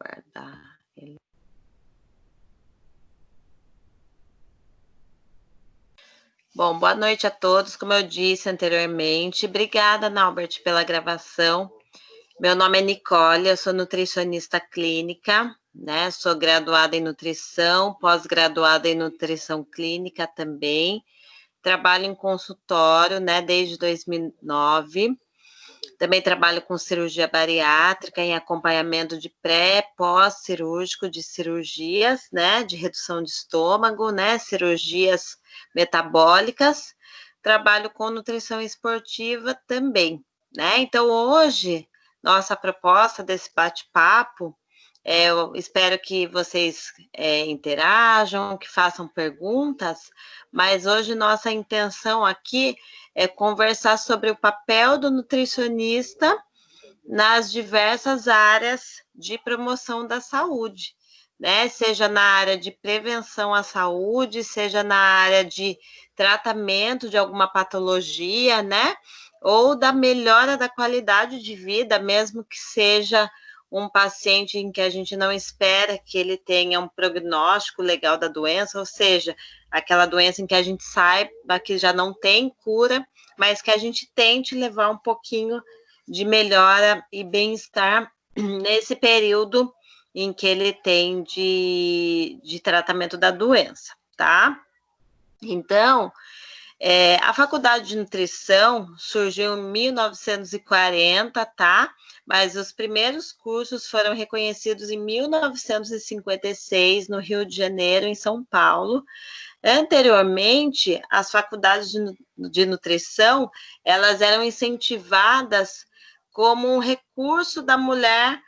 Guardar ele. Bom, boa noite a todos, como eu disse anteriormente. Obrigada, Naubert, pela gravação. Meu nome é Nicole, eu sou nutricionista clínica, né? Sou graduada em nutrição, pós-graduada em nutrição clínica também. Trabalho em consultório, né, desde 2009. Também trabalho com cirurgia bariátrica, em acompanhamento de pós-cirúrgico, de cirurgias, né, de redução de estômago, né, cirurgias metabólicas. Trabalho com nutrição esportiva também, né? Então, hoje, nossa proposta desse bate-papo, eu espero que vocês interajam, que façam perguntas, mas hoje nossa intenção aqui é conversar sobre o papel do nutricionista nas diversas áreas de promoção da saúde, né? Seja na área de prevenção à saúde, seja na área de tratamento de alguma patologia, né? Ou da melhora da qualidade de vida, mesmo que seja um paciente em que a gente não espera que ele tenha um prognóstico legal da doença, ou seja, aquela doença em que a gente saiba que já não tem cura, mas que a gente tente levar um pouquinho de melhora e bem-estar nesse período em que ele tem de tratamento da doença, tá? Então, a faculdade de nutrição surgiu em 1940, tá? Mas os primeiros cursos foram reconhecidos em 1956, no Rio de Janeiro, em São Paulo. Anteriormente, as faculdades de nutrição, elas eram incentivadas como um recurso da mulher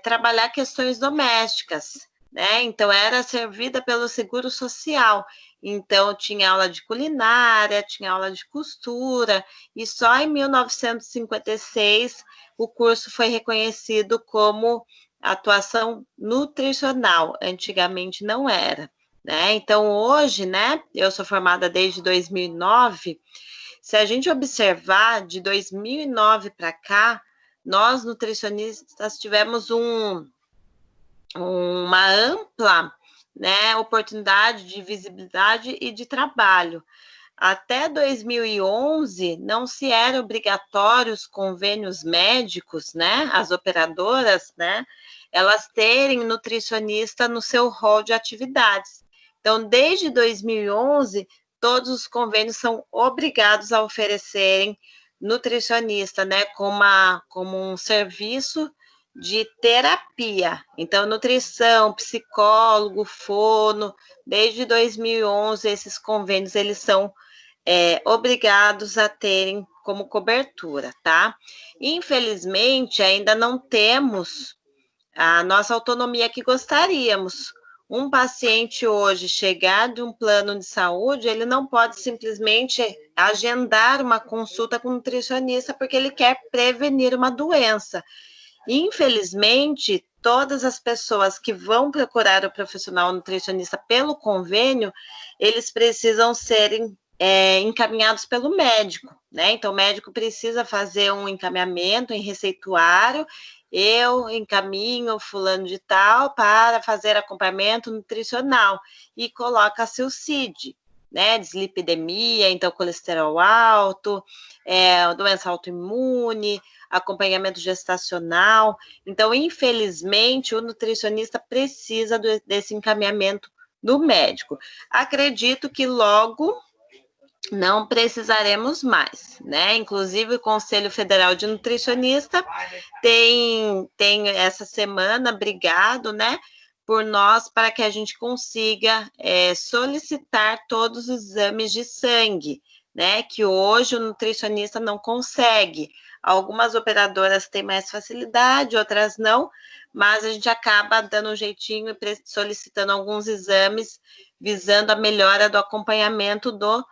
trabalhar questões domésticas, né? Então, era servida pelo Seguro Social. Então, tinha aula de culinária, tinha aula de costura, e só em 1956 o curso foi reconhecido como atuação nutricional. Antigamente não era, né? Então, hoje, né, eu sou formada desde 2009, se a gente observar de 2009 para cá, nós nutricionistas tivemos uma ampla, né, oportunidade de visibilidade e de trabalho. Até 2011, não se era obrigatório os convênios médicos, né, as operadoras, né, elas terem nutricionista no seu rol de atividades. Então, desde 2011, todos os convênios são obrigados a oferecerem nutricionista, né, como um serviço de terapia. Então, nutrição, psicólogo, fono, desde 2011, esses convênios, eles são obrigados a terem como cobertura, tá? Infelizmente, ainda não temos a nossa autonomia que gostaríamos. Um paciente hoje chegar de um plano de saúde, ele não pode simplesmente agendar uma consulta com um nutricionista porque ele quer prevenir uma doença. Infelizmente, todas as pessoas que vão procurar o profissional nutricionista pelo convênio, eles precisam serem encaminhados pelo médico, né? Então, o médico precisa fazer um encaminhamento em receituário, eu encaminho fulano de tal para fazer acompanhamento nutricional e coloca-se o CID, né? Dislipidemia, então colesterol alto, doença autoimune, acompanhamento gestacional. Então, infelizmente, o nutricionista precisa desse encaminhamento do médico. Acredito que logo não precisaremos mais, né? Inclusive, o Conselho Federal de Nutricionista tem essa semana brigado, né, por nós para que a gente consiga solicitar todos os exames de sangue, né? Que hoje o nutricionista não consegue. Algumas operadoras têm mais facilidade, outras não, mas a gente acaba dando um jeitinho e solicitando alguns exames visando a melhora do acompanhamento do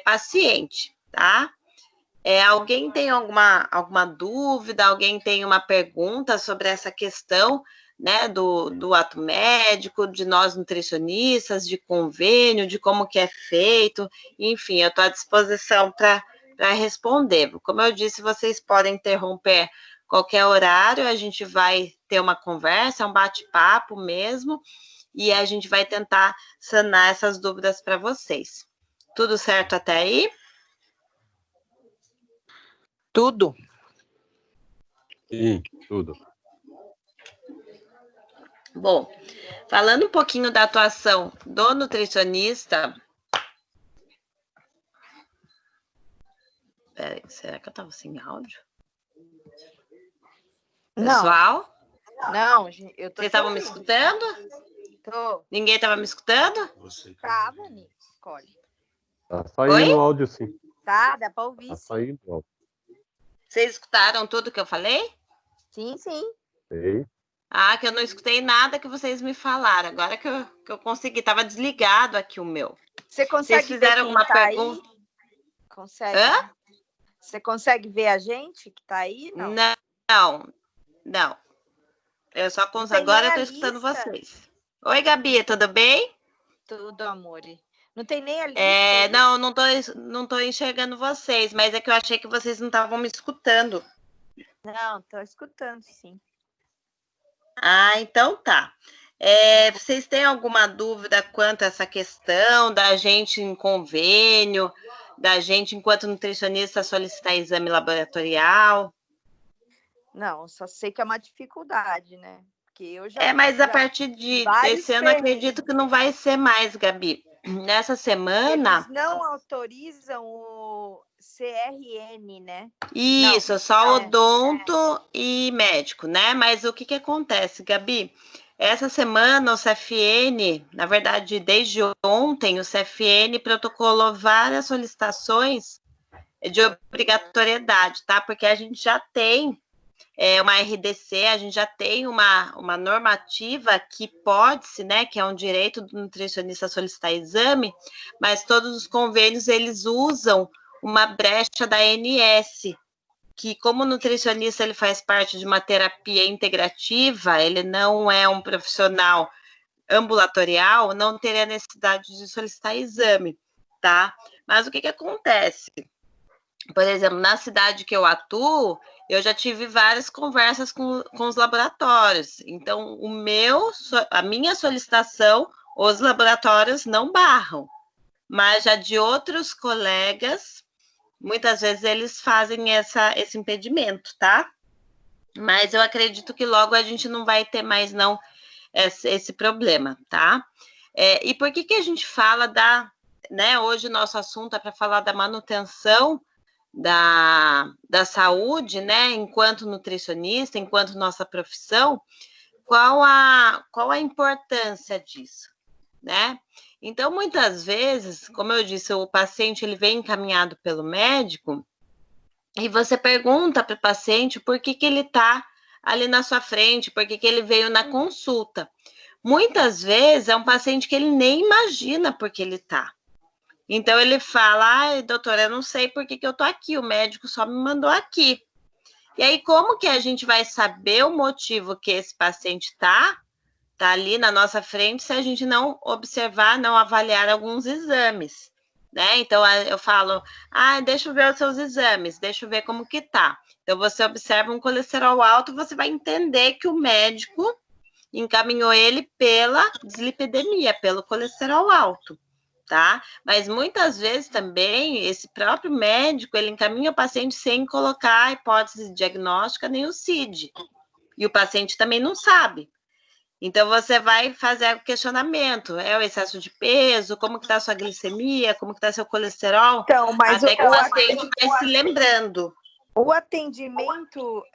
paciente, tá? Alguém tem alguma dúvida? Alguém tem uma pergunta sobre essa questão, né, do ato médico, de nós nutricionistas, de convênio, de como que é feito? Enfim, eu estou à disposição para responder. Como eu disse, vocês podem interromper qualquer horário, a gente vai ter uma conversa, é um bate-papo mesmo, e a gente vai tentar sanar essas dúvidas para vocês. Tudo certo até aí? Tudo. Sim, tudo. Bom, falando um pouquinho da atuação do nutricionista... Peraí, será que eu estava sem áudio? Pessoal? Não, eu tô... Vocês estavam me escutando? Tô. Ninguém estava me escutando? Tava, Nicole. Tá saindo o áudio, sim. Tá, dá pra ouvir. Tá saindo o áudio. Vocês escutaram tudo que eu falei? Sim, sim. Sei. Ah, que eu não escutei nada que vocês me falaram. Agora que eu consegui, estava desligado aqui o meu. Você consegue Vocês fizeram ver alguma quem tá pergunta? aí? Consegue. Hã? Você consegue ver a gente que tá aí? Não. Eu só agora eu tô escutando vocês. Oi, Gabi, tudo bem? Tudo, amor. Não tem nem a lista. Não tô enxergando vocês, mas é que eu achei que vocês não estavam me escutando. Não, tô escutando, sim. Ah, então tá. Vocês têm alguma dúvida quanto a essa questão da gente em convênio, da gente, enquanto nutricionista, solicitar exame laboratorial? Não, só sei que é uma dificuldade, né? Porque eu já... Mas a partir desse ano, acredito que não vai ser mais, Gabi. Nessa semana... Eles não autorizam o CRN, né? Isso, não, só odonto e médico, né? Mas o que acontece, Gabi? Essa semana o CFN, na verdade, desde ontem, o CFN protocolou várias solicitações de obrigatoriedade, tá? Porque a gente já tem uma RDC, a gente já tem uma normativa que pode-se, né, que é um direito do nutricionista solicitar exame, mas todos os convênios, eles usam uma brecha da ANS, que como nutricionista ele faz parte de uma terapia integrativa, ele não é um profissional ambulatorial, não teria necessidade de solicitar exame, tá? Mas o que acontece? Por exemplo, na cidade que eu atuo, eu já tive várias conversas com os laboratórios. Então, a minha solicitação, os laboratórios não barram. Mas já de outros colegas, muitas vezes eles fazem esse impedimento, tá? Mas eu acredito que logo a gente não vai ter mais, não, esse problema, tá? E por que a gente fala né? Hoje o nosso assunto é para falar da manutenção da saúde, né? Enquanto nutricionista, enquanto nossa profissão, qual a importância disso, né? Então, muitas vezes, como eu disse, o paciente ele vem encaminhado pelo médico e você pergunta para o paciente por que ele está ali na sua frente, por que ele veio na consulta. Muitas vezes é um paciente que ele nem imagina por que ele está. Então, ele fala, ai, doutora, eu não sei por que eu tô aqui, o médico só me mandou aqui. E aí, como que a gente vai saber o motivo que esse paciente tá ali na nossa frente se a gente não observar, não avaliar alguns exames, né? Então, eu falo, deixa eu ver os seus exames, deixa eu ver como que tá. Então, você observa um colesterol alto, você vai entender que o médico encaminhou ele pela dislipidemia, pelo colesterol alto. Tá? Mas muitas vezes também esse próprio médico ele encaminha o paciente sem colocar a hipótese diagnóstica nem o CID. E o paciente também não sabe. Então você vai fazer o questionamento, é o excesso de peso, como que está a sua glicemia, como que está seu colesterol, então, mas até que o paciente vai se lembrando. O atendimento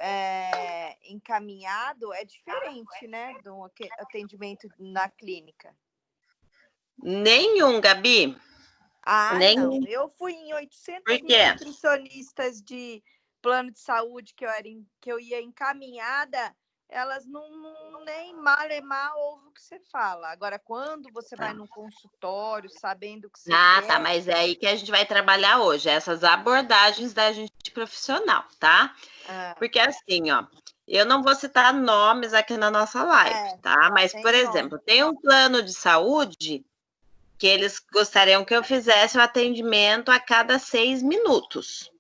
encaminhado é diferente, né, do atendimento na clínica. Nenhum, Gabi. Nenhum. Não. Eu fui em 800 nutricionistas de plano de saúde que eu ia encaminhada, elas nem malemar ouvem o que você fala. Agora, quando você vai num consultório, sabendo o que você quer... tá, mas é aí que a gente vai trabalhar hoje, essas abordagens da gente profissional, tá? Porque assim, ó, eu não vou citar nomes aqui na nossa live, tá? Mas, por exemplo, tem um plano de saúde que eles gostariam que eu fizesse o atendimento a cada 6 minutos.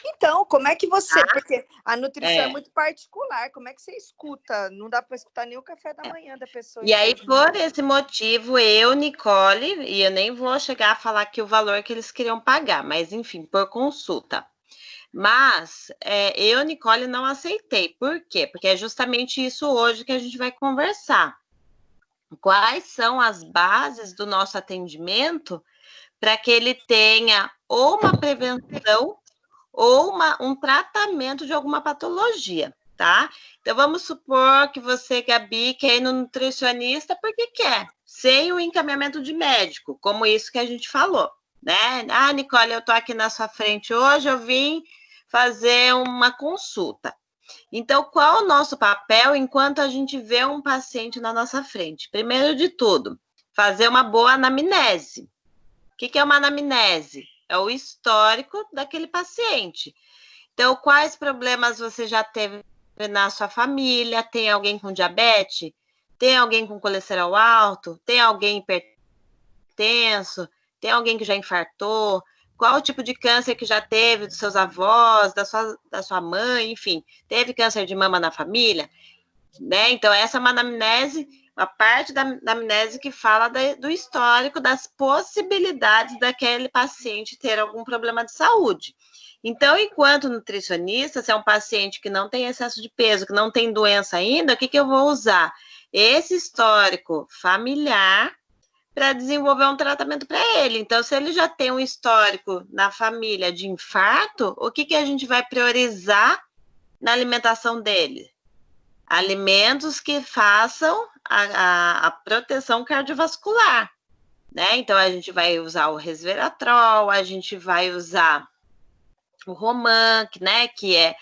Então, como é que você... Porque a nutrição é muito particular. Como é que você escuta? Não dá para escutar nem o café da manhã da pessoa. E aí, por esse motivo, eu, Nicole, e eu nem vou chegar a falar que o valor que eles queriam pagar, mas enfim, por consulta. Mas eu, Nicole, não aceitei. Por quê? Porque é justamente isso hoje que a gente vai conversar. Quais são as bases do nosso atendimento para que ele tenha ou uma prevenção ou um tratamento de alguma patologia, tá? Então, vamos supor que você, Gabi, quer ir no nutricionista porque quer, sem o encaminhamento de médico, como isso que a gente falou, né? Ah, Nicole, eu tô aqui na sua frente hoje, eu vim fazer uma consulta. Então, qual é o nosso papel enquanto a gente vê um paciente na nossa frente? Primeiro de tudo, fazer uma boa anamnese. O que é uma anamnese? É o histórico daquele paciente. Então, quais problemas você já teve na sua família? Tem alguém com diabetes? Tem alguém com colesterol alto? Tem alguém hipertenso? Tem alguém que já infartou? Qual o tipo de câncer que já teve dos seus avós, da sua mãe, enfim, teve câncer de mama na família, né? Então, essa é uma anamnese, uma parte da anamnese que fala do histórico, das possibilidades daquele paciente ter algum problema de saúde. Então, enquanto nutricionista, se é um paciente que não tem excesso de peso, que não tem doença ainda, o que eu vou usar? Esse histórico familiar para desenvolver um tratamento para ele. Então, se ele já tem um histórico na família de infarto, o que a gente vai priorizar na alimentação dele? Alimentos que façam a proteção cardiovascular, né? Então, a gente vai usar o resveratrol, a gente vai usar o Roman, né? Que é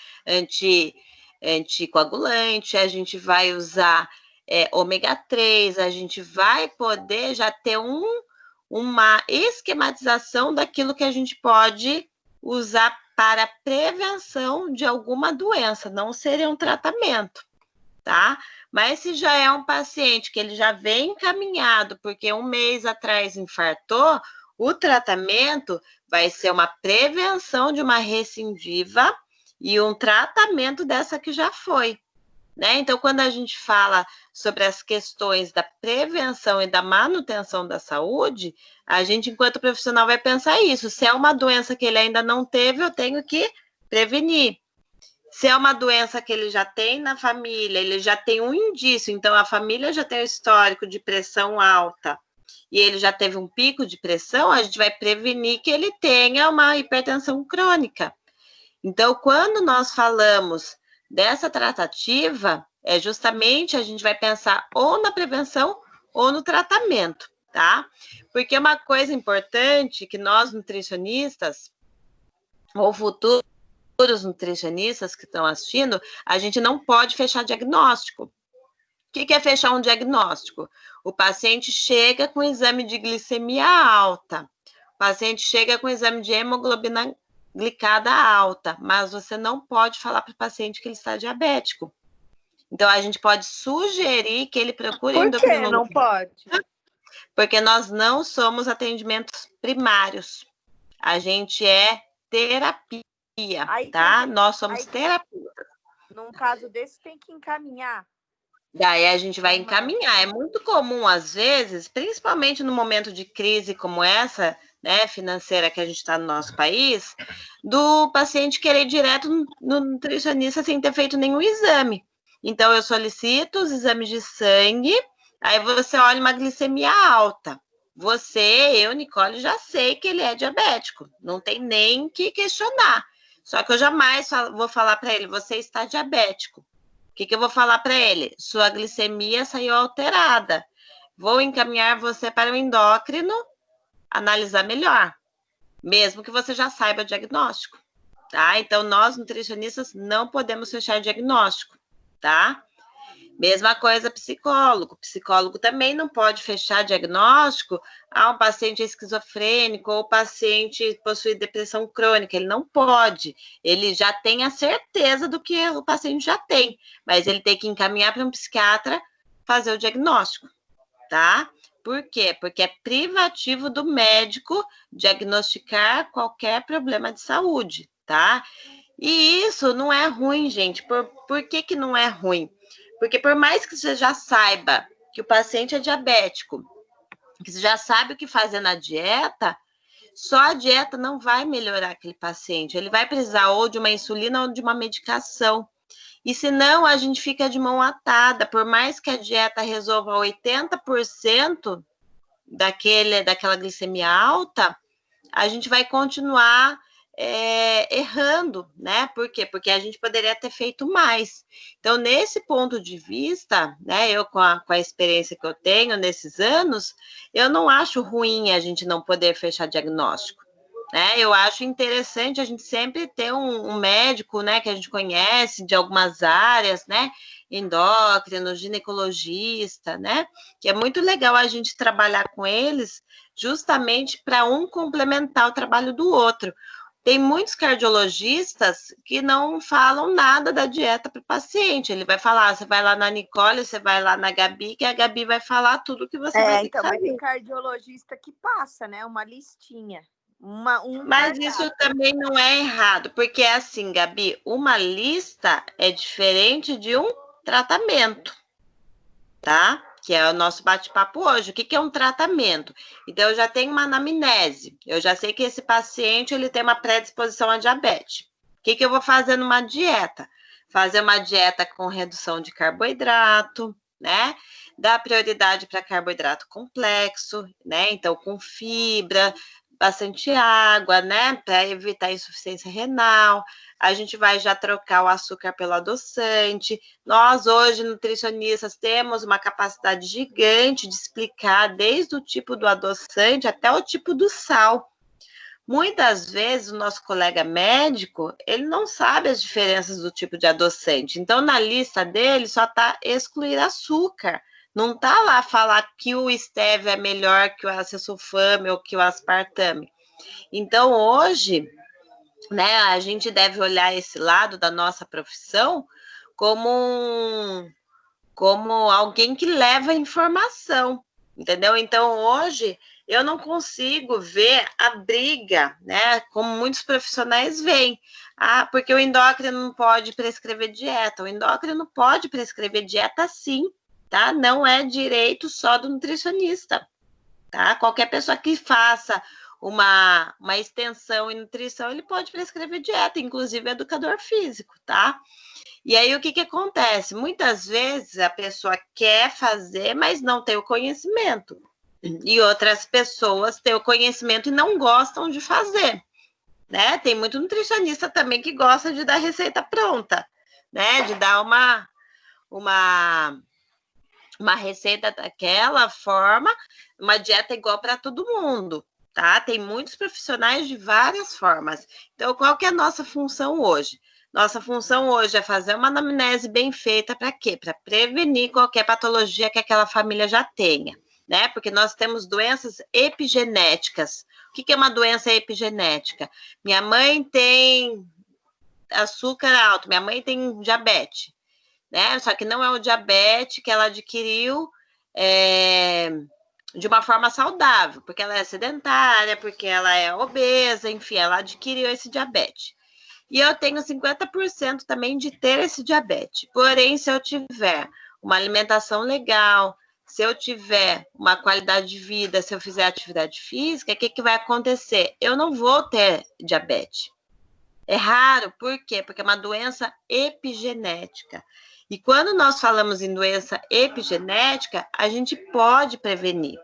anticoagulante, a gente vai usar ômega 3, a gente vai poder já ter uma esquematização daquilo que a gente pode usar para prevenção de alguma doença, não seria um tratamento, tá? Mas se já é um paciente que ele já vem encaminhado, porque um mês atrás infartou, o tratamento vai ser uma prevenção de uma recidiva e um tratamento dessa que já foi, né? Então, quando a gente fala sobre as questões da prevenção e da manutenção da saúde, a gente, enquanto profissional, vai pensar isso. Se é uma doença que ele ainda não teve, eu tenho que prevenir. Se é uma doença que ele já tem na família, ele já tem um indício, então a família já tem um histórico de pressão alta e ele já teve um pico de pressão, a gente vai prevenir que ele tenha uma hipertensão crônica. Então, quando nós falamos dessa tratativa, justamente a gente vai pensar ou na prevenção ou no tratamento, tá? Porque uma coisa importante que nós nutricionistas, ou futuros nutricionistas que estão assistindo, a gente não pode fechar diagnóstico. O que é fechar um diagnóstico? O paciente chega com exame de glicemia alta, o paciente chega com exame de hemoglobina glicada alta, mas você não pode falar para o paciente que ele está diabético. Então, a gente pode sugerir que ele procure endocrinologista. Por que não pode? Porque nós não somos atendimentos primários. A gente é terapia, tá? Nós somos terapeutas. Num caso desse, tem que encaminhar. Daí a gente vai encaminhar. É muito comum, às vezes, principalmente no momento de crise como essa, né, financeira que a gente está no nosso país, do paciente querer ir direto no nutricionista sem ter feito nenhum exame. Então, eu solicito os exames de sangue, aí você olha uma glicemia alta. Eu, Nicole, já sei que ele é diabético, não tem nem que questionar. Só que eu jamais vou falar para ele, você está diabético. O que eu vou falar para ele? Sua glicemia saiu alterada. Vou encaminhar você para o endócrino analisar melhor, mesmo que você já saiba o diagnóstico, tá? Então, nós, nutricionistas, não podemos fechar diagnóstico, tá? Mesma coisa psicólogo. Psicólogo também não pode fechar diagnóstico a um paciente esquizofrênico ou paciente que possui depressão crônica. Ele não pode. Ele já tem a certeza do que o paciente já tem, mas ele tem que encaminhar para um psiquiatra fazer o diagnóstico, tá? Por quê? Porque é privativo do médico diagnosticar qualquer problema de saúde, tá? E isso não é ruim, gente. Por que que não é ruim? Porque por mais que você já saiba que o paciente é diabético, que você já sabe o que fazer na dieta, só a dieta não vai melhorar aquele paciente. Ele vai precisar ou de uma insulina ou de uma medicação. E senão a gente fica de mão atada. Por mais que a dieta resolva 80% daquela glicemia alta, a gente vai continuar errando, né? Por quê? Porque a gente poderia ter feito mais. Então, nesse ponto de vista, né, eu com a experiência que eu tenho nesses anos, eu não acho ruim a gente não poder fechar diagnóstico, né? Eu acho interessante a gente sempre ter um médico, né, que a gente conhece de algumas áreas, né? Endócrino, ginecologista, né? Que é muito legal a gente trabalhar com eles justamente para um complementar o trabalho do outro. Tem muitos cardiologistas que não falam nada da dieta para o paciente. Ele vai falar, você vai lá na Nicole, você vai lá na Gabi, que a Gabi vai falar tudo que você vai ter que fazer. Mas tem cardiologista que passa, né? Uma listinha. Mas isso também não é errado, porque é assim, Gabi, uma lista é diferente de um tratamento, tá? Que é o nosso bate-papo hoje. O que é um tratamento? Então, eu já tenho uma anamnese. Eu já sei que esse paciente ele tem uma predisposição a diabetes. O que eu vou fazer numa dieta? Fazer uma dieta com redução de carboidrato, né? Dar prioridade para carboidrato complexo, né? Então, com fibra, bastante água, né? Para evitar insuficiência renal. A gente vai já trocar o açúcar pelo adoçante. Nós, hoje, nutricionistas, temos uma capacidade gigante de explicar desde o tipo do adoçante até o tipo do sal. Muitas vezes, o nosso colega médico, ele não sabe as diferenças do tipo de adoçante. Então, na lista dele, só está excluir açúcar. Não está lá falar que o stevia é melhor que o acesulfame ou que o aspartame. Então, hoje, né, a gente deve olhar esse lado da nossa profissão como alguém que leva informação, entendeu? Então, hoje, eu não consigo ver a briga, né, como muitos profissionais veem. Ah, porque o endócrino não pode prescrever dieta. O endócrino pode prescrever dieta, sim, tá? Não é direito só do nutricionista, tá? Qualquer pessoa que faça uma extensão em nutrição, ele pode prescrever dieta, inclusive educador físico, tá? E aí, o que acontece? Muitas vezes a pessoa quer fazer, mas não tem o conhecimento. E outras pessoas têm o conhecimento e não gostam de fazer, né? Tem muito nutricionista também que gosta de dar receita pronta, né? De dar uma receita daquela forma, uma dieta igual para todo mundo, tá? Tem muitos profissionais de várias formas. Então, qual que é a nossa função hoje? Nossa função hoje é fazer uma anamnese bem feita para quê? Para prevenir qualquer patologia que aquela família já tenha, né? Porque nós temos doenças epigenéticas. O que é uma doença epigenética? Minha mãe tem açúcar alto, minha mãe tem diabetes, né? Só que não é o diabetes que ela adquiriu de uma forma saudável, porque ela é sedentária, porque ela é obesa, enfim, ela adquiriu esse diabetes. E eu tenho 50% também de ter esse diabetes. Porém, se eu tiver uma alimentação legal, se eu tiver uma qualidade de vida, se eu fizer atividade física, o que vai acontecer? Eu não vou ter diabetes. É raro, por quê? Porque é uma doença epigenética. E quando nós falamos em doença epigenética, a gente pode prevenir,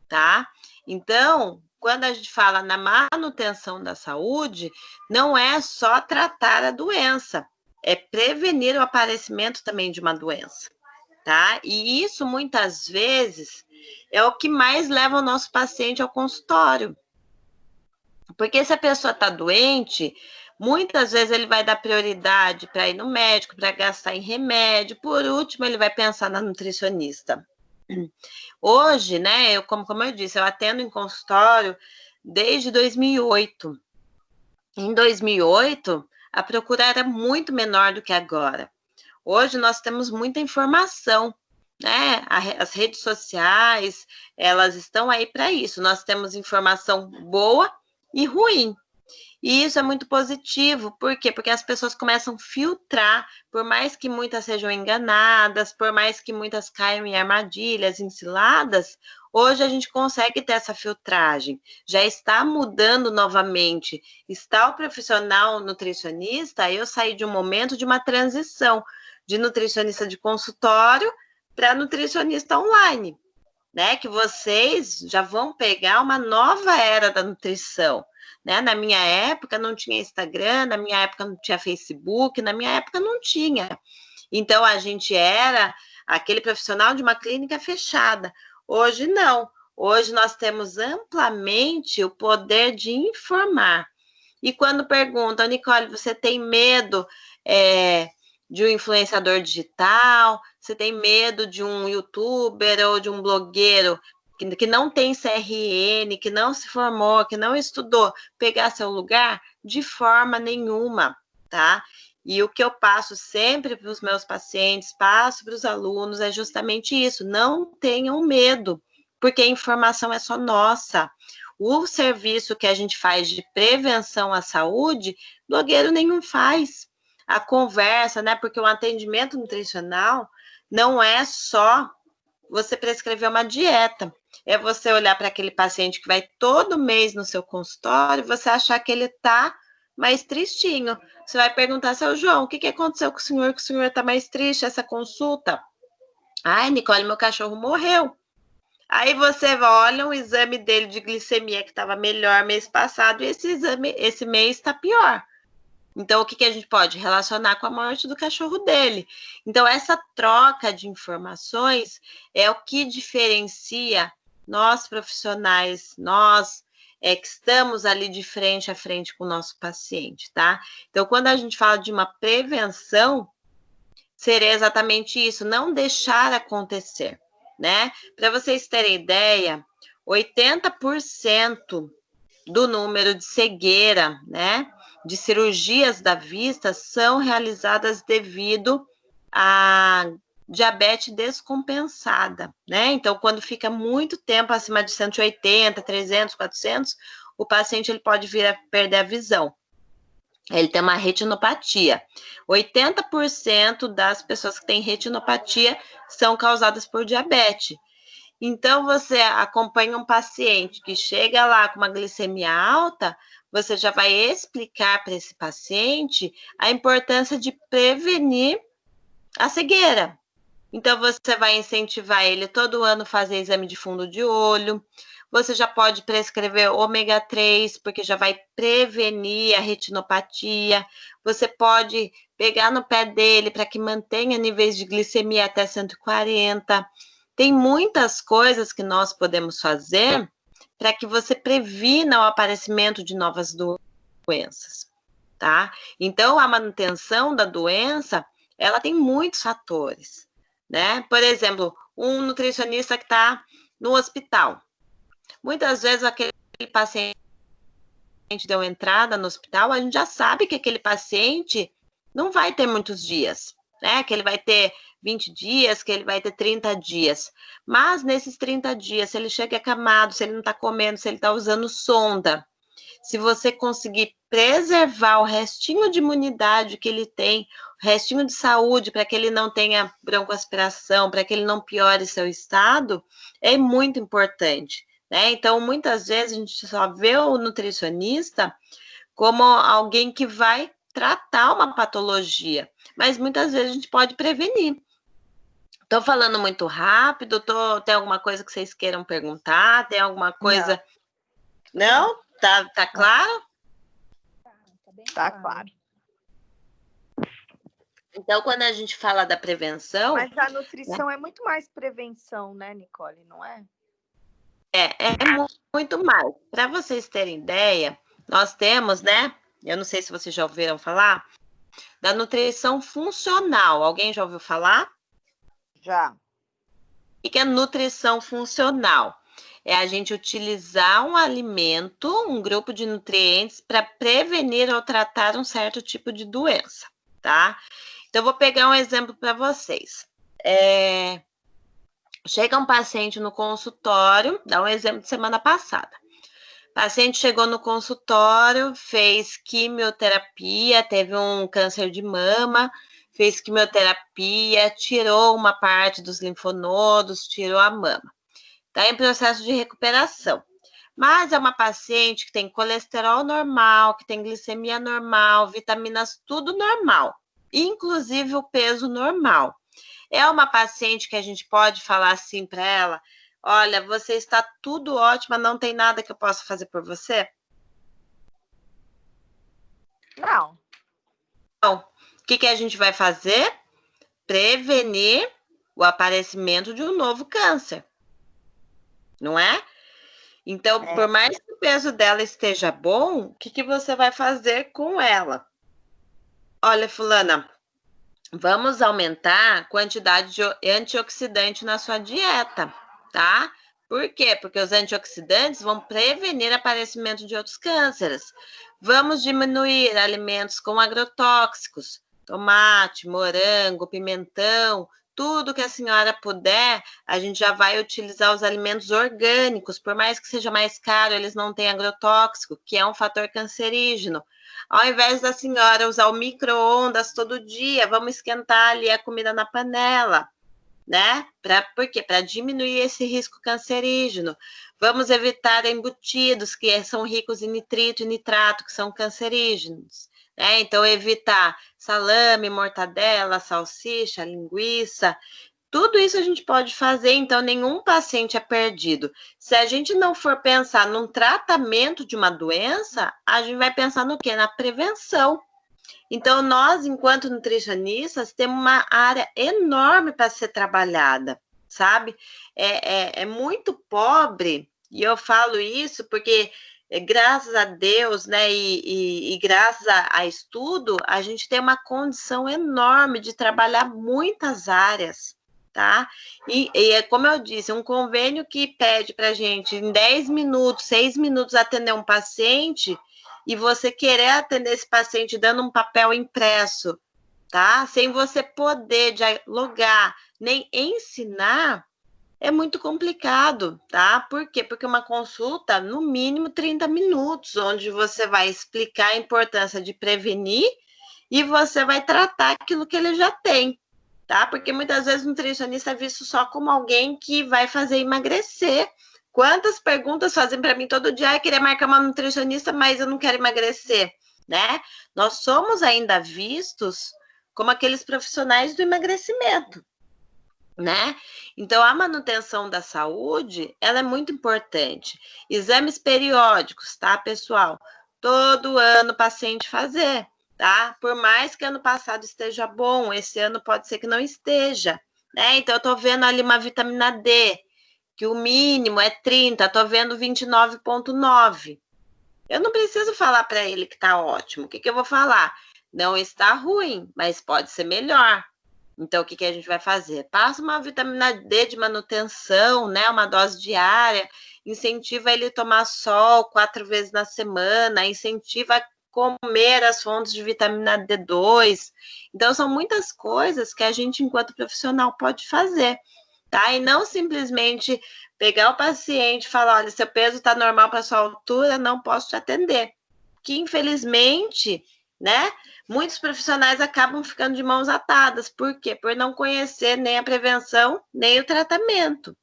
tá? Então, quando a gente fala na manutenção da saúde, não é só tratar a doença, é prevenir o aparecimento também de uma doença, tá? E isso, muitas vezes, é o que mais leva o nosso paciente ao consultório. Porque se a pessoa está doente, muitas vezes ele vai dar prioridade para ir no médico, para gastar em remédio. Por último, ele vai pensar na nutricionista. Hoje, né, como eu disse, eu atendo em consultório desde 2008. Em 2008, a procura era muito menor do que agora. Hoje nós temos muita informação, né? As redes sociais, elas estão aí para isso. Nós temos informação boa e ruim, E isso é muito positivo. Por quê? Porque as pessoas começam a filtrar, por mais que muitas sejam enganadas, por mais que muitas caiam em armadilhas, em ciladas, hoje a gente consegue ter essa filtragem. Já está mudando novamente. Está o profissional nutricionista, eu saí de um momento de uma transição de nutricionista de consultório para nutricionista online, né? Que vocês já vão pegar uma nova era da nutrição. Né? Na minha época não tinha Instagram, na minha época não tinha Facebook, na minha época não tinha. Então, a gente era aquele profissional de uma clínica fechada. Hoje, não. Hoje, nós temos amplamente o poder de informar. E quando perguntam, Nicole, você tem medo de um influenciador digital? Você tem medo de um youtuber ou de um blogueiro que não tem CRN, que não se formou, que não estudou, pegar seu lugar? De forma nenhuma, tá? E o que eu passo sempre para os meus pacientes, passo para os alunos, é justamente isso: não tenham medo, porque a informação é só nossa. O serviço que a gente faz de prevenção à saúde, blogueiro nenhum faz. A conversa, né? Porque o atendimento nutricional não é só você prescrever uma dieta. É você olhar para aquele paciente que vai todo mês no seu consultório e você achar que ele está mais tristinho. Você vai perguntar, seu João, o que aconteceu com o senhor? Que o senhor está mais triste essa consulta? Ai, Nicole, meu cachorro morreu. Aí você olha um exame dele de glicemia que estava melhor mês passado e esse mês está pior. Então, o que a gente pode relacionar com a morte do cachorro dele? Então, essa troca de informações é o que diferencia nós profissionais, nós que estamos ali de frente a frente com o nosso paciente, tá? Então, quando a gente fala de uma prevenção, seria exatamente isso, não deixar acontecer, né? Para vocês terem ideia, 80% do número de cegueira, né, de cirurgias da vista são realizadas devido a diabetes descompensada, né? Então, quando fica muito tempo acima de 180, 300, 400, o paciente ele pode vir a perder a visão. Ele tem uma retinopatia. 80% das pessoas que têm retinopatia são causadas por diabetes. Então, você acompanha um paciente que chega lá com uma glicemia alta, você já vai explicar para esse paciente a importância de prevenir a cegueira. Então, você vai incentivar ele todo ano a fazer exame de fundo de olho. Você já pode prescrever ômega 3, porque já vai prevenir a retinopatia. Você pode pegar no pé dele para que mantenha níveis de glicemia até 140. Tem muitas coisas que nós podemos fazer para que você previna o aparecimento de novas doenças, tá? Então, a manutenção da doença, ela tem muitos fatores, né? Por exemplo, um nutricionista que está no hospital. Muitas vezes aquele paciente deu entrada no hospital, a gente já sabe que aquele paciente não vai ter muitos dias, né? Que ele vai ter 20 dias, que ele vai ter 30 dias. Mas nesses 30 dias, se ele chega acamado, se ele não está comendo, se ele está usando sonda, se você conseguir preservar o restinho de imunidade que ele tem, o restinho de saúde, para que ele não tenha broncoaspiração, para que ele não piore seu estado, é muito importante, né? Então, muitas vezes a gente só vê o nutricionista como alguém que vai tratar uma patologia, mas muitas vezes a gente pode prevenir. Estou falando muito rápido, tem alguma coisa que vocês queiram perguntar? Tem alguma coisa... Não? Tá claro? Tá claro. Então, quando a gente fala da prevenção... Mas a nutrição é muito mais prevenção, né, Nicole? Não é? É muito mais. Para vocês terem ideia, nós temos, né? Eu não sei se vocês já ouviram falar da nutrição funcional. Alguém já ouviu falar? Já. O que é nutrição funcional? É a gente utilizar um alimento, um grupo de nutrientes, para prevenir ou tratar um certo tipo de doença, tá? Então, eu vou pegar um exemplo para vocês. Chega um paciente no consultório, dá um exemplo de semana passada. O paciente chegou no consultório, fez quimioterapia, teve um câncer de mama, fez quimioterapia, tirou uma parte dos linfonodos, tirou a mama. Está em processo de recuperação. Mas é uma paciente que tem colesterol normal, que tem glicemia normal, vitaminas tudo normal, inclusive o peso normal. É uma paciente que a gente pode falar assim para ela: olha, você está tudo ótima, não tem nada que eu possa fazer por você? Não. Então, o que a gente vai fazer? Prevenir o aparecimento de um novo câncer. Não é? Então, por mais que o peso dela esteja bom, o que você vai fazer com ela? Olha, fulana, vamos aumentar a quantidade de antioxidante na sua dieta, tá? Por quê? Porque os antioxidantes vão prevenir o aparecimento de outros cânceres. Vamos diminuir alimentos com agrotóxicos, tomate, morango, pimentão, tudo que a senhora puder, a gente já vai utilizar os alimentos orgânicos, por mais que seja mais caro, eles não têm agrotóxico, que é um fator cancerígeno. Ao invés da senhora usar o micro-ondas todo dia, vamos esquentar ali a comida na panela, né? Por quê? Para diminuir esse risco cancerígeno. Vamos evitar embutidos que são ricos em nitrito e nitrato, que são cancerígenos. Então, evitar salame, mortadela, salsicha, linguiça, tudo isso a gente pode fazer, então nenhum paciente é perdido. Se a gente não for pensar num tratamento de uma doença, a gente vai pensar no quê? Na prevenção. Então, nós, enquanto nutricionistas, temos uma área enorme para ser trabalhada, sabe? É muito pobre, e eu falo isso porque graças a Deus, né, e graças a estudo, a gente tem uma condição enorme de trabalhar muitas áreas, tá? E é como eu disse, um convênio que pede para a gente em 10 minutos, 6 minutos atender um paciente, e você querer atender esse paciente dando um papel impresso, tá? Sem você poder dialogar, nem ensinar, é muito complicado, tá? Por quê? Porque uma consulta, no mínimo 30 minutos, onde você vai explicar a importância de prevenir e você vai tratar aquilo que ele já tem, tá? Porque muitas vezes o nutricionista é visto só como alguém que vai fazer emagrecer. Quantas perguntas fazem para mim todo dia? Eu queria marcar uma nutricionista, mas eu não quero emagrecer, né? Nós somos ainda vistos como aqueles profissionais do emagrecimento, né? Então, a manutenção da saúde, ela é muito importante. Exames periódicos, tá, pessoal? Todo ano o paciente fazer, tá? Por mais que ano passado esteja bom, esse ano pode ser que não esteja, né? Então, eu tô vendo ali uma vitamina D, que o mínimo é 30, tô vendo 29,9. Eu não preciso falar para ele que tá ótimo. O que eu vou falar? Não está ruim, mas pode ser melhor. Então, o que a gente vai fazer? Passa uma vitamina D de manutenção, né? Uma dose diária, incentiva ele a tomar sol 4 vezes na semana, incentiva a comer as fontes de vitamina D2. Então, são muitas coisas que a gente, enquanto profissional, pode fazer, tá? E não simplesmente pegar o paciente e falar: olha, seu peso está normal para sua altura, não posso te atender. Que, infelizmente, né? Muitos profissionais acabam ficando de mãos atadas. Por quê? Por não conhecer nem a prevenção, nem o tratamento.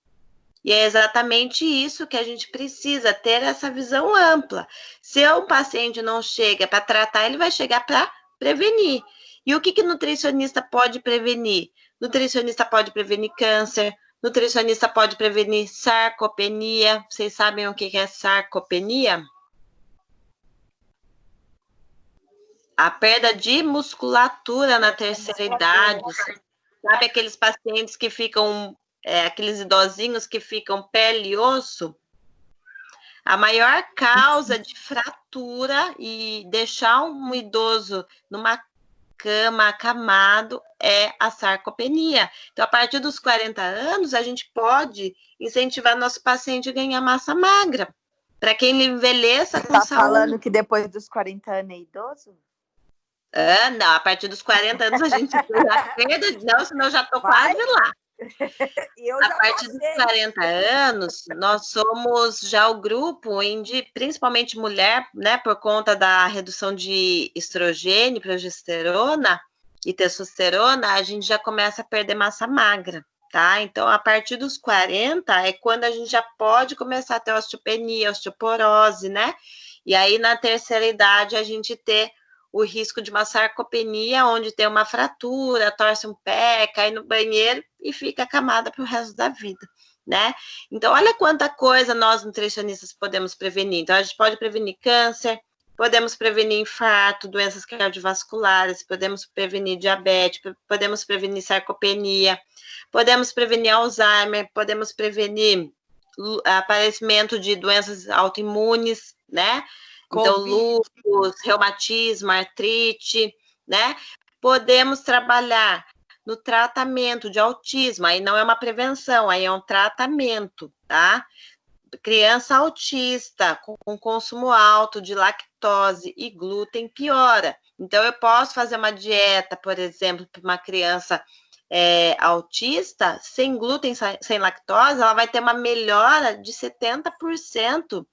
E é exatamente isso que a gente precisa, ter essa visão ampla. Se o paciente não chega para tratar, ele vai chegar para prevenir. E o que nutricionista pode prevenir? Nutricionista pode prevenir câncer, nutricionista pode prevenir sarcopenia. Vocês sabem o que é sarcopenia? A perda de musculatura na terceira idade. Sabe aqueles pacientes que ficam, aqueles idosinhos que ficam pele e osso? A maior causa de fratura e deixar um idoso numa cama acamado é a sarcopenia. Então, a partir dos 40 anos, a gente pode incentivar nosso paciente a ganhar massa magra. Para quem envelheça com saúde. Tá falando que depois dos 40 anos é idoso? Não, a partir dos 40 anos a gente já perda, não, senão eu já tô quase lá. A partir dos 40 anos, nós somos já o grupo principalmente mulher, né, por conta da redução de estrogênio, progesterona e testosterona, a gente já começa a perder massa magra, tá? Então, a partir dos 40 é quando a gente já pode começar a ter osteopenia, osteoporose, né? E aí, na terceira idade, a gente ter o risco de uma sarcopenia, onde tem uma fratura, torce um pé, cai no banheiro e fica acamada para o resto da vida, né? Então, olha quanta coisa nós nutricionistas podemos prevenir. Então, a gente pode prevenir câncer, podemos prevenir infarto, doenças cardiovasculares, podemos prevenir diabetes, podemos prevenir sarcopenia, podemos prevenir Alzheimer, podemos prevenir aparecimento de doenças autoimunes, né? Então, lúpus, reumatismo, artrite, né? Podemos trabalhar no tratamento de autismo, aí não é uma prevenção, aí é um tratamento, tá? Criança autista com consumo alto de lactose e glúten piora. Então, eu posso fazer uma dieta, por exemplo, para uma criança autista, sem glúten, sem lactose, ela vai ter uma melhora de 70%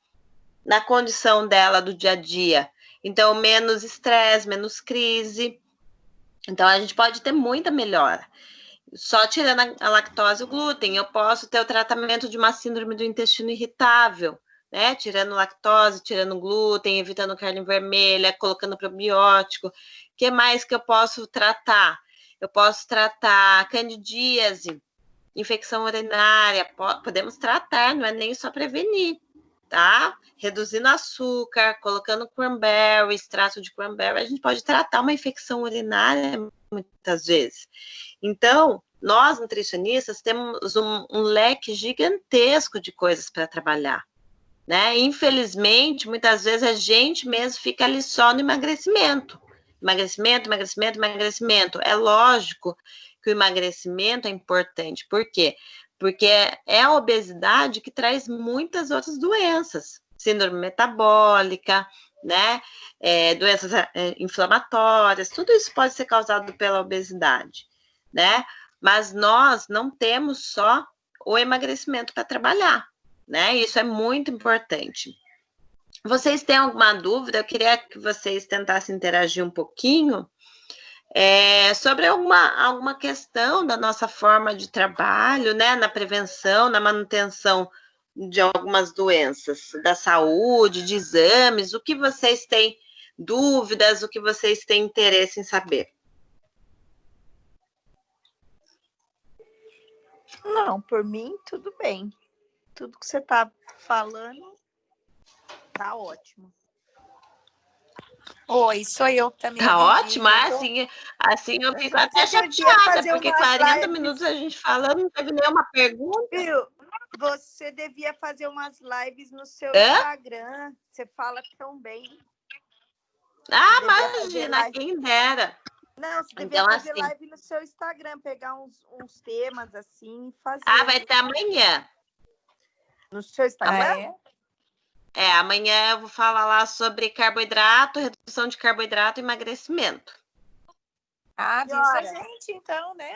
na condição dela do dia a dia. Então, menos estresse, menos crise. Então, a gente pode ter muita melhora. Só tirando a lactose e o glúten, eu posso ter o tratamento de uma síndrome do intestino irritável, né? Tirando lactose, tirando glúten, evitando carne vermelha, colocando probiótico. O que mais que eu posso tratar? Eu posso tratar candidíase, infecção urinária, podemos tratar, não é nem só prevenir, tá? Reduzindo açúcar, colocando cranberry, extrato de cranberry, a gente pode tratar uma infecção urinária muitas vezes. Então, nós nutricionistas temos um leque gigantesco de coisas para trabalhar, né? Infelizmente, muitas vezes a gente mesmo fica ali só no emagrecimento. Emagrecimento. É lógico que o emagrecimento é importante. Por quê? Porque é a obesidade que traz muitas outras doenças. Síndrome metabólica, né? Doenças inflamatórias, tudo isso pode ser causado pela obesidade, né? Mas nós não temos só o emagrecimento para trabalhar, né? Isso é muito importante. Vocês têm alguma dúvida? Eu queria que vocês tentassem interagir um pouquinho sobre alguma questão da nossa forma de trabalho, né? Na prevenção, na manutenção de algumas doenças da saúde, de exames, o que vocês têm dúvidas, o que vocês têm interesse em saber? Não, por mim, tudo bem. Tudo que você está falando tá ótimo. Oi, sou eu também. Tá ótimo, assim eu fico até chateada, porque 40 minutos a gente falando, não teve nenhuma pergunta. Viu? Você devia fazer umas lives no seu Instagram. Você fala tão bem. Imagina, quem dera. Não, você devia fazer live no seu Instagram, pegar uns temas assim e fazer. Vai ter amanhã. No seu Instagram? Amanhã eu vou falar lá sobre carboidrato, redução de carboidrato e emagrecimento. Avisa a gente, então, né?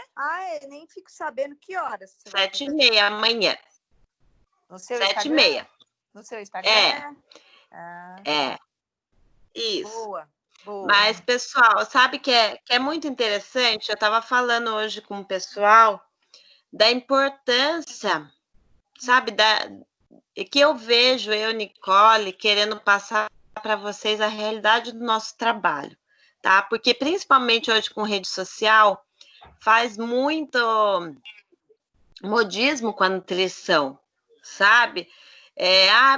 Eu nem fico sabendo que horas. 7h30 amanhã. No seu 7h30. No seu Instagram? Isso. Boa. Mas, pessoal, sabe que é muito interessante? Eu estava falando hoje com o pessoal da importância, sabe, que eu vejo, Nicole, querendo passar para vocês a realidade do nosso trabalho, tá? Porque, principalmente hoje com rede social, faz muito modismo com a nutrição, sabe?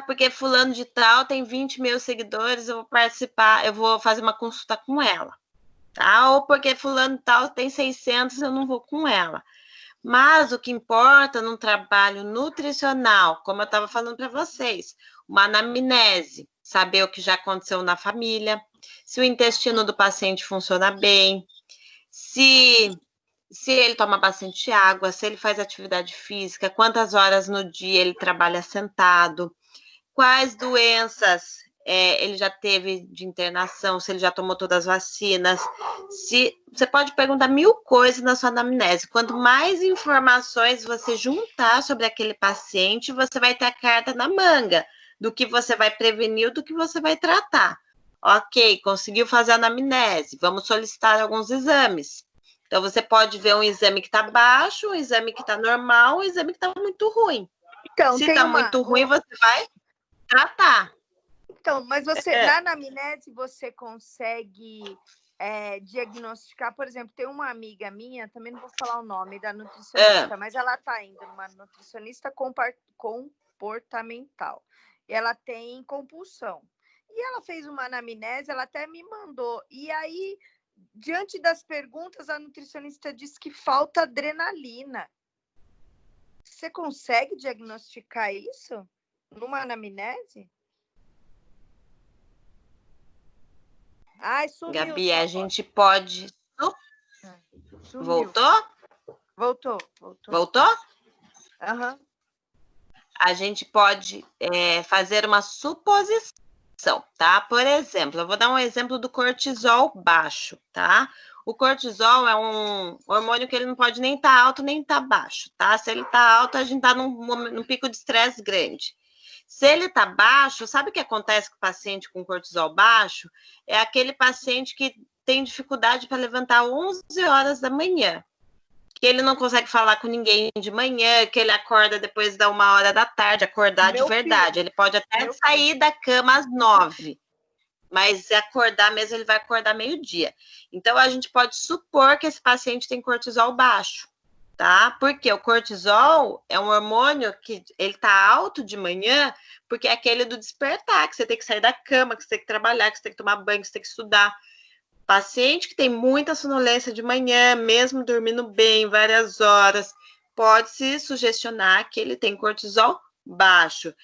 Porque fulano de tal tem 20 mil seguidores, eu vou participar, eu vou fazer uma consulta com ela, tá? Ou porque fulano de tal tem 600, eu não vou com ela. Mas o que importa num trabalho nutricional, como eu estava falando para vocês, uma anamnese, saber o que já aconteceu na família, se o intestino do paciente funciona bem, se ele toma bastante água, se ele faz atividade física, quantas horas no dia ele trabalha sentado, quais doenças ele já teve de internação, se ele já tomou todas as vacinas. Você pode perguntar 1000 coisas na sua anamnese. Quanto mais informações você juntar sobre aquele paciente, você vai ter a carta na manga do que você vai prevenir, do que você vai tratar. Ok, conseguiu fazer a anamnese, vamos solicitar alguns exames. Então, você pode ver um exame que está baixo, um exame que está normal, um exame que está muito ruim. Então, se está muito ruim, você vai tratar. Então, mas você, na anamnese, você consegue diagnosticar, por exemplo, tem uma amiga minha, também não vou falar o nome da nutricionista, mas ela está indo numa nutricionista comportamental. E ela tem compulsão. E ela fez uma anamnese, ela até me mandou. E aí, diante das perguntas, a nutricionista disse que falta adrenalina. Você consegue diagnosticar isso numa anamnese? Ai, sumiu. Gabi, a gente pode... Sumiu. Voltou? Voltou? Aham. A gente pode fazer uma suposição, tá? Por exemplo, eu vou dar um exemplo do cortisol baixo, tá? O cortisol é um hormônio que ele não pode nem estar alto, nem estar baixo, tá? Se ele está alto, a gente está num pico de estresse grande. Se ele está baixo, sabe o que acontece com o paciente com cortisol baixo? É aquele paciente que tem dificuldade para levantar 11 horas da manhã, que ele não consegue falar com ninguém de manhã, que ele acorda depois da 1h da tarde, acordar de verdade. Filho. Ele pode até sair da cama às 9h, mas acordar mesmo, ele vai acordar meio-dia. Então, a gente pode supor que esse paciente tem cortisol baixo, tá? Porque o cortisol é um hormônio que ele tá alto de manhã, porque é aquele do despertar, que você tem que sair da cama, que você tem que trabalhar, que você tem que tomar banho, que você tem que estudar. Paciente que tem muita sonolência de manhã, mesmo dormindo bem, várias horas, pode se sugestionar que ele tem cortisol baixo.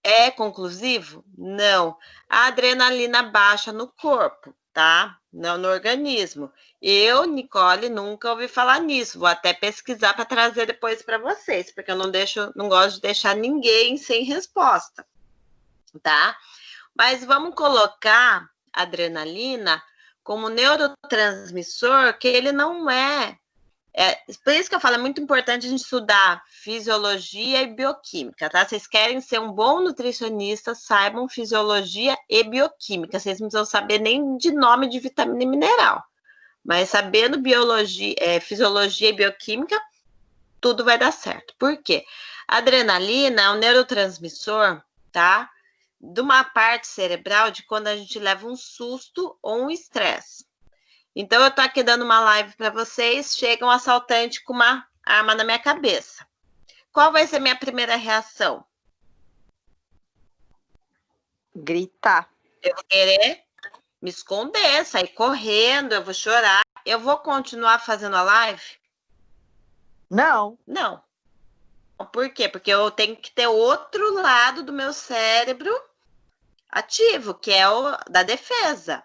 É conclusivo? Não. A adrenalina baixa no corpo, tá? Não no organismo. Eu, Nicole, nunca ouvi falar nisso. Vou até pesquisar para trazer depois para vocês, porque eu não gosto de deixar ninguém sem resposta, tá? Mas vamos colocar a adrenalina como neurotransmissor, que ele não é. Por isso que eu falo, é muito importante a gente estudar fisiologia e bioquímica, tá? Vocês querem ser um bom nutricionista, saibam fisiologia e bioquímica. Vocês não precisam saber nem de nome de vitamina e mineral. Mas sabendo fisiologia e bioquímica, tudo vai dar certo. Por quê? A adrenalina é um neurotransmissor, tá? De uma parte cerebral de quando a gente leva um susto ou um estresse. Então, eu tô aqui dando uma live para vocês, chega um assaltante com uma arma na minha cabeça. Qual vai ser minha primeira reação? Gritar. Eu vou querer me esconder, sair correndo, eu vou chorar. Eu vou continuar fazendo a live? Não. Não. Por quê? Porque eu tenho que ter outro lado do meu cérebro ativo, que é o da defesa,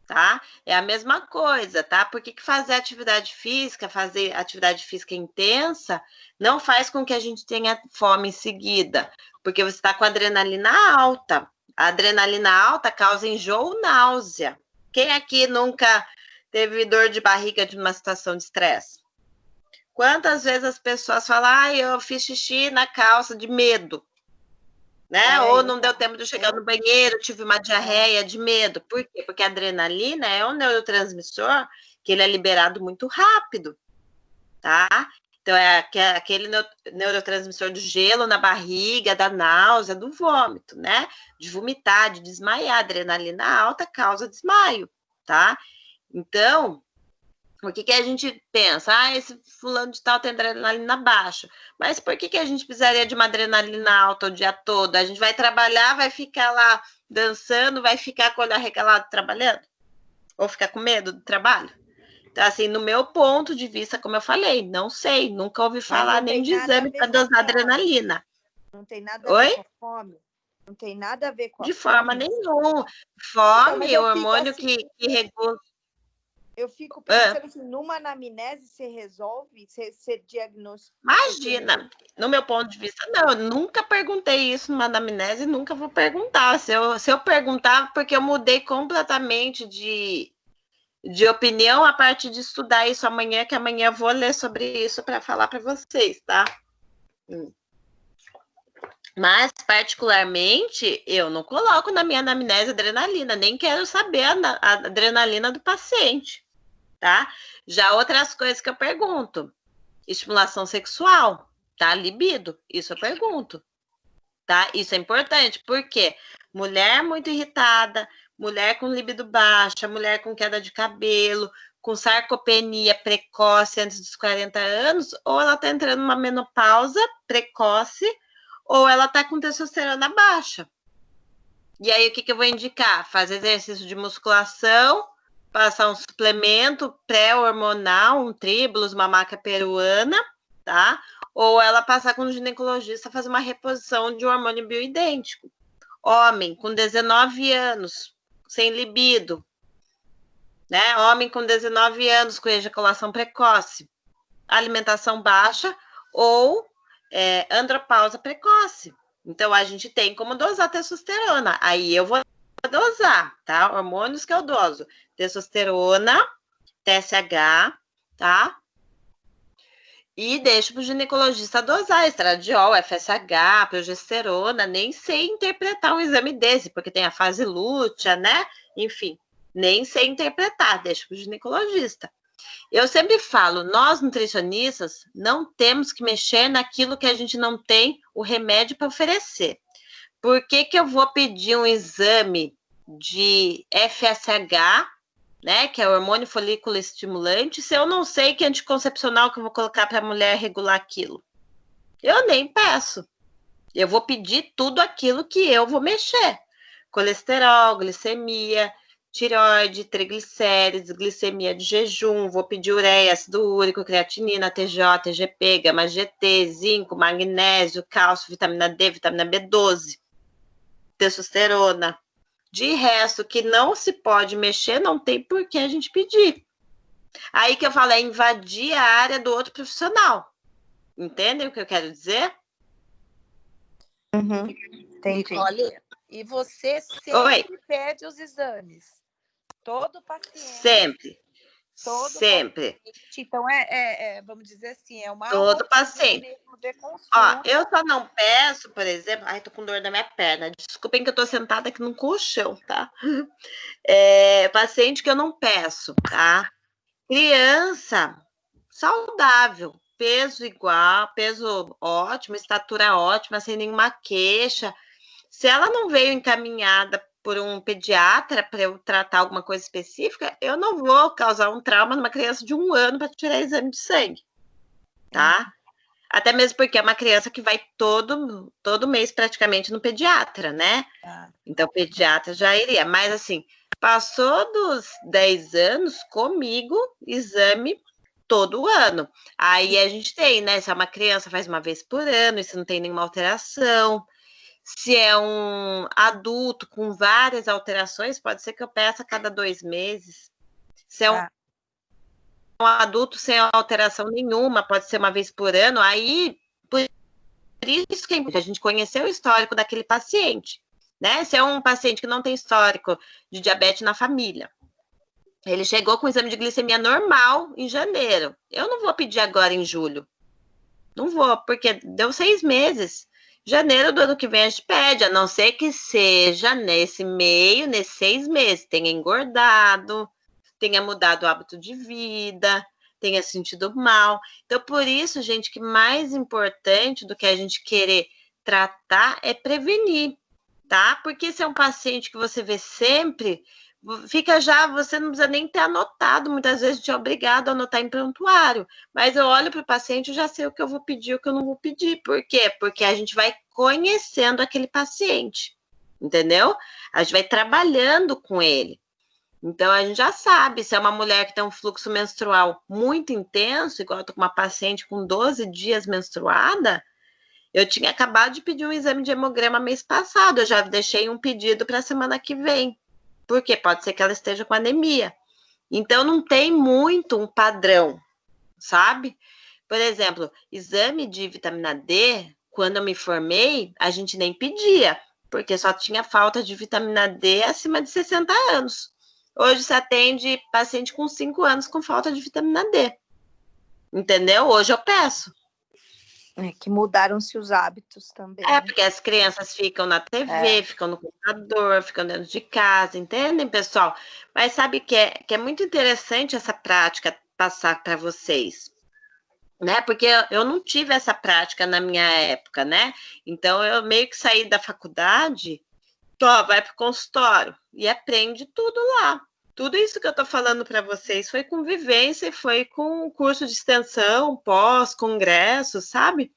tá? É a mesma coisa, tá? Por que fazer atividade física intensa, não faz com que a gente tenha fome em seguida? Porque você está com a adrenalina alta. A adrenalina alta causa enjoo ou náusea. Quem aqui nunca teve dor de barriga de uma situação de estresse? Quantas vezes as pessoas falam, eu fiz xixi na calça de medo, né? Ou não deu tempo de eu chegar no banheiro, tive uma diarreia de medo. Por quê? Porque a adrenalina é um neurotransmissor que ele é liberado muito rápido, tá? Então, é aquele neurotransmissor do gelo na barriga, da náusea, do vômito, né? De vomitar, de desmaiar. A adrenalina alta causa desmaio, tá? Então, o que a gente pensa? Esse fulano de tal tem adrenalina baixa. Mas por que a gente precisaria de uma adrenalina alta o dia todo? A gente vai trabalhar, vai ficar lá dançando, vai ficar com o olho arregalado trabalhando? Ou ficar com medo do trabalho? Então, assim, no meu ponto de vista, como eu falei, não sei, nunca ouvi falar nem de exame para dosar adrenalina. Não tem nada a ver com fome? Não tem nada a ver com a fome? De forma nenhuma. Fome, então, o hormônio que regula... Eu fico pensando assim, numa anamnese você resolve, você diagnostica? Imagina, no meu ponto de vista, não, eu nunca perguntei isso numa anamnese, nunca vou perguntar. Se eu perguntar, porque eu mudei completamente de opinião a partir de estudar isso amanhã, que amanhã eu vou ler sobre isso para falar para vocês, tá? Mas, particularmente, eu não coloco na minha anamnese adrenalina, nem quero saber a adrenalina do paciente, tá? Já outras coisas que eu pergunto, estimulação sexual, tá? Libido, isso eu pergunto, tá? Isso é importante, porque mulher muito irritada, mulher com libido baixa, mulher com queda de cabelo, com sarcopenia precoce antes dos 40 anos, ou ela tá entrando numa menopausa precoce, ou ela tá com testosterona baixa. E aí, o que eu vou indicar? Fazer exercício de musculação, passar um suplemento pré-hormonal, um Tribulus, uma maca peruana, tá? Ou ela passar com um ginecologista, fazer uma reposição de um hormônio bioidêntico. Homem com 19 anos, sem libido, né? Homem com 19 anos, com ejaculação precoce, alimentação baixa ou andropausa precoce. Então, a gente tem como dosar testosterona. Aí eu vou dosar, tá? Hormônios que eu doso. Testosterona, TSH, tá? E deixo para o ginecologista dosar estradiol, FSH, progesterona. Nem sei interpretar um exame desse, porque tem a fase lútea, né? Enfim, nem sei interpretar, deixo para o ginecologista. Eu sempre falo, nós nutricionistas não temos que mexer naquilo que a gente não tem o remédio para oferecer. Por que eu vou pedir um exame de FSH, né, que é o hormônio folículo estimulante, se eu não sei que anticoncepcional que eu vou colocar para a mulher regular aquilo? Eu nem peço. Eu vou pedir tudo aquilo que eu vou mexer. Colesterol, glicemia, tireoide, triglicérides, glicemia de jejum, vou pedir ureia, ácido úrico, creatinina, TJ, TGP, gama-GT, zinco, magnésio, cálcio, vitamina D, vitamina B12, testosterona. De resto, que não se pode mexer, não tem por que a gente pedir. Aí que eu falo, é invadir a área do outro profissional. Entendem o que eu quero dizer? Uhum. Entendi. Nicole, e você sempre pede os exames? Todo paciente? Sempre. Sempre. Paciente. Então, vamos dizer assim, é uma... Todo paciente. Ó, eu só não peço, por exemplo... Ai, tô com dor na minha perna. Desculpem que eu tô sentada aqui num colchão, tá? Paciente que eu não peço, tá? Criança saudável, peso igual, peso ótimo, estatura ótima, sem nenhuma queixa. Se ela não veio encaminhada por um pediatra para eu tratar alguma coisa específica, eu não vou causar um trauma numa criança de 1 ano para tirar exame de sangue, tá? Até mesmo porque é uma criança que vai todo mês praticamente no pediatra, né? Então, o pediatra já iria. Mas, assim, passou dos 10 anos, comigo, exame todo ano. Aí a gente tem, né? Se é uma criança, faz uma vez por ano, isso não tem nenhuma alteração. Se é um adulto com várias alterações, pode ser que eu peça a cada 2 meses. Se é um adulto sem alteração nenhuma, pode ser uma vez por ano. Aí, por isso que a gente conheceu o histórico daquele paciente, né? Se é um paciente que não tem histórico de diabetes na família, ele chegou com exame de glicemia normal em janeiro. Eu não vou pedir agora em julho. Não vou, porque deu 6 meses. Janeiro do ano que vem a gente pede, a não ser que seja nesses 6 meses, tenha engordado, tenha mudado o hábito de vida, tenha sentido mal. Então, por isso, gente, que mais importante do que a gente querer tratar é prevenir, tá? Porque se é um paciente que você vê sempre, fica já, você não precisa nem ter anotado, muitas vezes te é obrigado a anotar em prontuário, mas eu olho para o paciente e já sei o que eu vou pedir e o que eu não vou pedir. Por quê? Porque a gente vai conhecendo aquele paciente, entendeu? A gente vai trabalhando com ele. Então, a gente já sabe, se é uma mulher que tem um fluxo menstrual muito intenso, igual eu tô com uma paciente com 12 dias menstruada, eu tinha acabado de pedir um exame de hemograma mês passado, eu já deixei um pedido para a semana que vem. Porque pode ser que ela esteja com anemia. Então, não tem muito um padrão, sabe? Por exemplo, exame de vitamina D, quando eu me formei, a gente nem pedia, porque só tinha falta de vitamina D acima de 60 anos. Hoje se atende paciente com 5 anos com falta de vitamina D. Entendeu? Hoje eu peço. É que mudaram-se os hábitos também. É, porque as crianças ficam na TV, ficam no computador, ficam dentro de casa, entendem, pessoal? Mas sabe que é muito interessante essa prática passar para vocês, né? Porque eu não tive essa prática na minha época, né? Então, eu meio que saí da faculdade, vai para o consultório e aprende tudo lá. Tudo isso que eu estou falando para vocês foi com vivência e foi com curso de extensão, pós-congresso, sabe?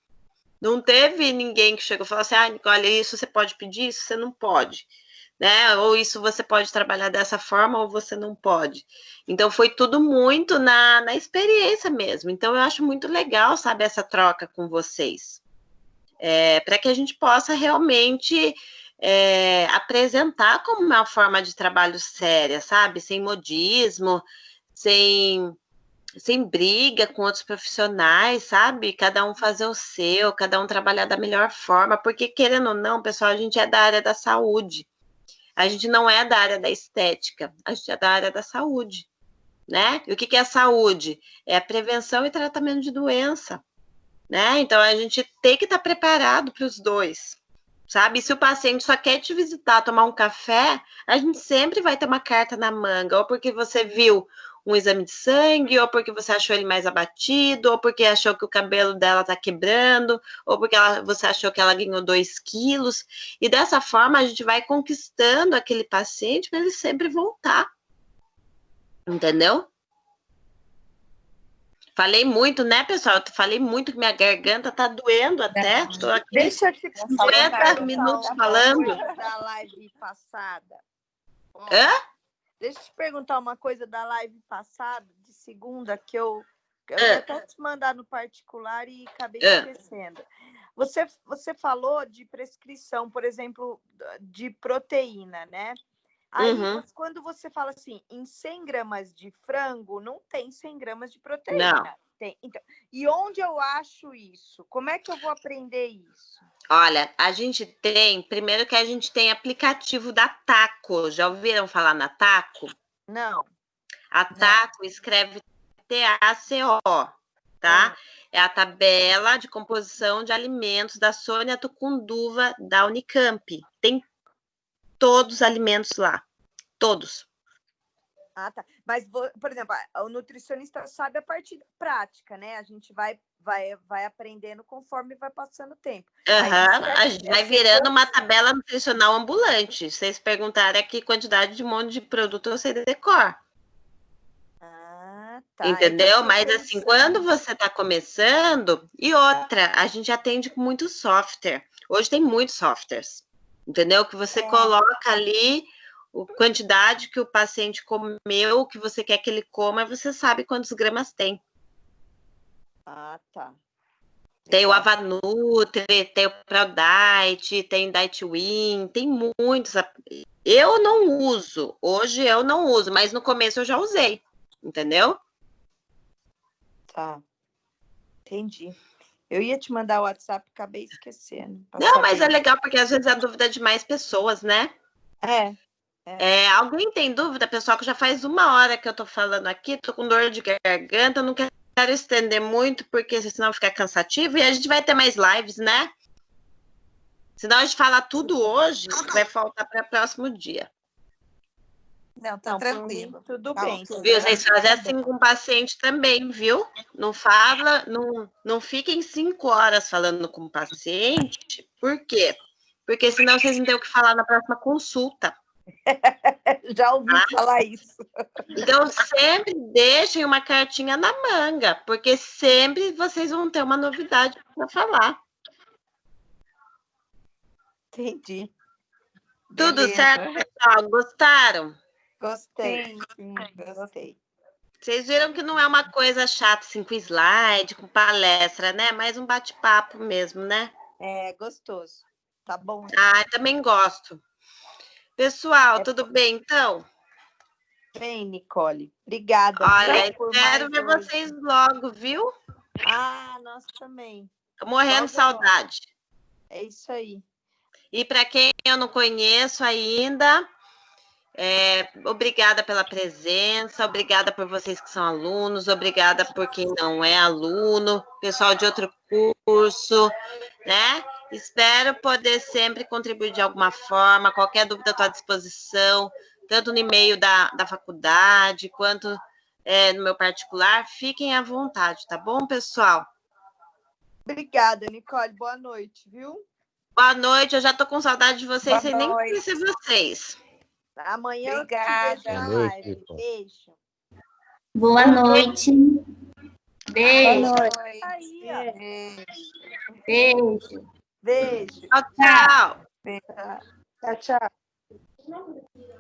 Não teve ninguém que chegou e falou assim, olha, isso você pode pedir, isso você não pode, né? Ou isso você pode trabalhar dessa forma, ou você não pode. Então, foi tudo muito na experiência mesmo. Então, eu acho muito legal, sabe, essa troca com vocês. Para que a gente possa realmente apresentar como uma forma de trabalho séria, sabe? Sem modismo, sem briga com outros profissionais, sabe? Cada um fazer o seu, cada um trabalhar da melhor forma, porque querendo ou não, pessoal, a gente é da área da saúde. A gente não é da área da estética, a gente é da área da saúde, né? E o que é a saúde? É a prevenção e tratamento de doença, né? Então a gente tem que estar preparado para os dois, sabe? E se o paciente só quer te visitar, tomar um café, a gente sempre vai ter uma carta na manga, ou porque você viu um exame de sangue, ou porque você achou ele mais abatido, ou porque achou que o cabelo dela tá quebrando, ou porque você achou que ela ganhou 2 quilos. E dessa forma a gente vai conquistando aquele paciente para ele sempre voltar. Entendeu? Falei muito, né, pessoal? Eu falei muito que minha garganta tá doendo até. Tô aqui Deixa eu te 50 minutos falando. Da live passada. Hã? Deixa eu te perguntar uma coisa da live passada, de segunda, que eu ia até te mandar no particular e acabei esquecendo. Você falou de prescrição, por exemplo, de proteína, né? Aí, quando você fala assim, em 100 gramas de frango, não tem 100 gramas de proteína. Não. Tem. Então, e onde eu acho isso? Como é que eu vou aprender isso? Olha, a gente tem, primeiro que a gente tem aplicativo da Taco. Já ouviram falar na Taco? Não. A Taco escreve TACO, tá? É a tabela de composição de alimentos da Sônia Tucunduva da Unicamp. Tem todos os alimentos lá, todos. Ah, tá. Mas, por exemplo, o nutricionista sabe a parte prática, né? A gente vai aprendendo conforme vai passando o tempo. A gente vai virando uma tabela nutricional ambulante. Se vocês perguntarem aqui quantidade de monte de produto, eu sei de decor. Ah, tá. Entendeu? Mas assim, quando você está começando, e outra, a gente atende com muito software. Hoje tem muitos softwares, entendeu? Que você coloca ali a quantidade que o paciente comeu, o que você quer que ele coma, você sabe quantos gramas tem. Ah, tá. Tem o Avanutri, tem o ProDiet, tem o DietWin, tem muitos. Eu não uso, hoje eu não uso, mas no começo eu já usei, entendeu? Tá. Entendi. Eu ia te mandar o WhatsApp, acabei esquecendo. Não, mas é legal porque às vezes é a dúvida de mais pessoas, né? Alguém tem dúvida, pessoal, que já faz 1 hora que eu tô falando aqui, tô com dor de garganta, não quero estender muito, porque senão fica cansativo, e a gente vai ter mais lives, né? Senão a gente fala tudo hoje, vai faltar para o próximo dia. Não, tá tranquilo. Tudo bem. Viu? Vocês fazem assim com o paciente também, viu? Não fala, não fiquem 5 horas falando com o paciente. Por quê? Porque senão vocês não têm o que falar na próxima consulta. Já ouvi falar isso. Então, sempre deixem uma cartinha na manga, porque sempre vocês vão ter uma novidade para falar. Entendi. Tudo certo, pessoal? Gostaram? Gostei, sim, gostei. Vocês viram que não é uma coisa chata, assim, com slide, com palestra, né? Mais um bate-papo mesmo, né? É, gostoso. Tá bom. Ah, também gosto. Pessoal, tudo bem, então? Vem, Nicole. Obrigada. Olha, espero ver vocês logo, viu? Ah, nós também. Tô morrendo de saudade. É isso aí. E para quem eu não conheço ainda, obrigada pela presença, obrigada por vocês que são alunos, obrigada por quem não é aluno, pessoal de outro curso, né? Espero poder sempre contribuir de alguma forma, qualquer dúvida estou à disposição, tanto no e-mail da faculdade, quanto no meu particular, fiquem à vontade, tá bom, pessoal? Obrigada, Nicole, boa noite, viu? Boa noite, eu já tô com saudade de vocês, sem nem conhecer vocês. Amanhã Obrigada. eu te vejo na live. Beijo. Boa noite. Beijo. Boa noite. Aí, Beijo. Beijo. Tchau, tchau. Tchau, tchau.